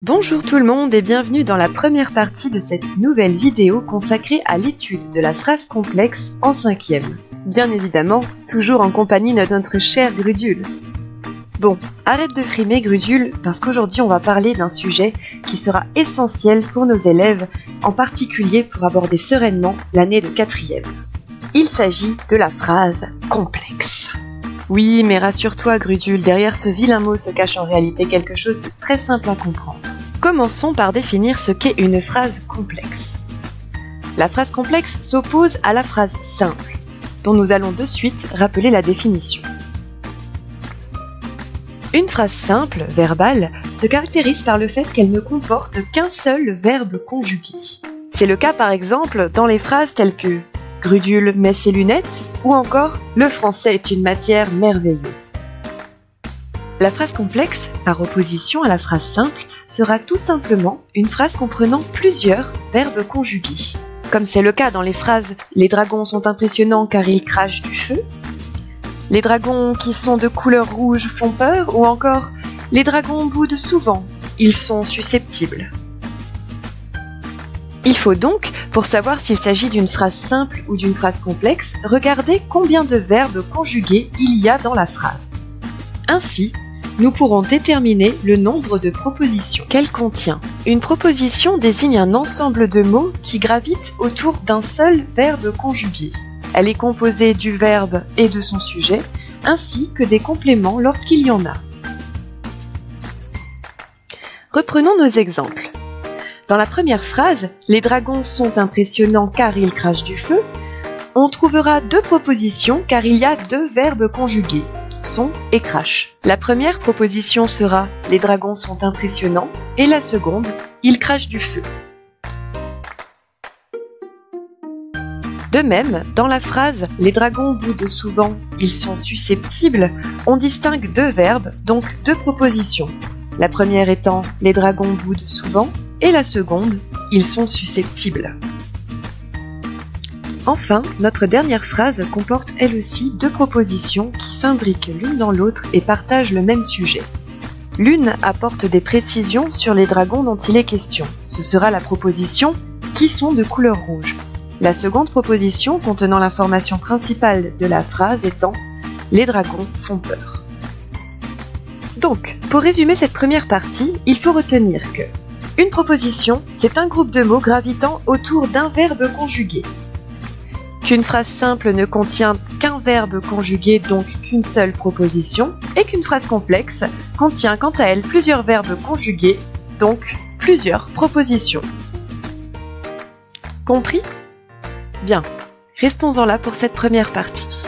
Bonjour tout le monde et bienvenue dans la première partie de cette nouvelle vidéo consacrée à l'étude de la phrase complexe en 5e. Bien évidemment, toujours en compagnie de notre cher Grudule. Bon, arrête de frimer Grudule, parce qu'aujourd'hui on va parler d'un sujet qui sera essentiel pour nos élèves, en particulier pour aborder sereinement l'année de 4e. Il s'agit de la phrase complexe. Oui, mais rassure-toi Grudule, derrière ce vilain mot se cache en réalité quelque chose de très simple à comprendre. Commençons par définir ce qu'est une phrase complexe. La phrase complexe s'oppose à la phrase simple, dont nous allons de suite rappeler la définition. Une phrase simple, verbale, se caractérise par le fait qu'elle ne comporte qu'un seul verbe conjugué. C'est le cas par exemple dans les phrases telles que « Grudule met ses lunettes » ou encore « Le français est une matière merveilleuse ». La phrase complexe, par opposition à la phrase simple, sera tout simplement une phrase comprenant plusieurs verbes conjugués. Comme c'est le cas dans les phrases « Les dragons sont impressionnants car ils crachent du feu », « Les dragons qui sont de couleur rouge font peur » ou encore « Les dragons boudent souvent, ils sont susceptibles ». Il faut donc, pour savoir s'il s'agit d'une phrase simple ou d'une phrase complexe, regarder combien de verbes conjugués il y a dans la phrase. Ainsi, nous pourrons déterminer le nombre de propositions qu'elle contient. Une proposition désigne un ensemble de mots qui gravitent autour d'un seul verbe conjugué. Elle est composée du verbe et de son sujet, ainsi que des compléments lorsqu'il y en a. Reprenons nos exemples. Dans la première phrase, « Les dragons sont impressionnants car ils crachent du feu », on trouvera deux propositions car il y a deux verbes conjugués, sont et crache. La première proposition sera « Les dragons sont impressionnants » et la seconde « Ils crachent du feu ». De même, dans la phrase « Les dragons boudent souvent, ils sont susceptibles », on distingue deux verbes, donc deux propositions. La première étant « Les dragons boudent souvent » et la seconde « Ils sont susceptibles ». Enfin, notre dernière phrase comporte elle aussi deux propositions qui s'imbriquent l'une dans l'autre et partagent le même sujet. L'une apporte des précisions sur les dragons dont il est question. Ce sera la proposition « Qui sont de couleur rouge ». La seconde proposition contenant l'information principale de la phrase étant « Les dragons font peur ». Donc, pour résumer cette première partie, il faut retenir que une proposition, c'est un groupe de mots gravitant autour d'un verbe conjugué. Qu'une phrase simple ne contient qu'un verbe conjugué, donc qu'une seule proposition, et qu'une phrase complexe contient quant à elle plusieurs verbes conjugués, donc plusieurs propositions. Compris ? Bien, restons-en là pour cette première partie.